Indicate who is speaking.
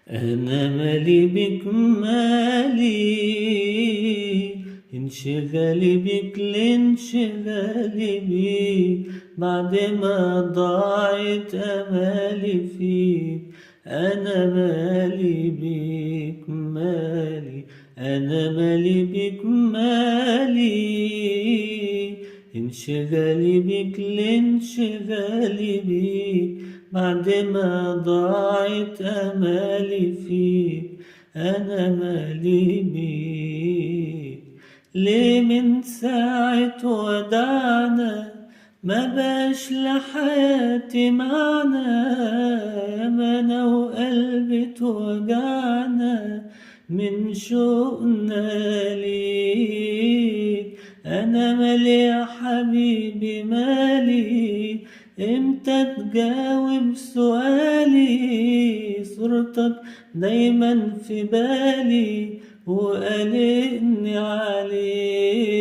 Speaker 1: أنا مالي بك مالي، انشغالي بك لانشغالي بيك، بعد ما ضاعت أمالي فيك. أنا مالي بك مالي، أنا مالي بك مالي، انشغالي بك لانشغالي بيك، بعد ما ضاعت أمالي فيك. أنا مالي بيك. ليه من ساعة ودعنا ما باش لحياتي معنا، ما أنا وقلبي توجعنا من شوقنا ليك. أنا مالي يا حبيبي مالي، امتى تجاوب سؤالي؟ صورتك دايما في بالي وقلقني عليك.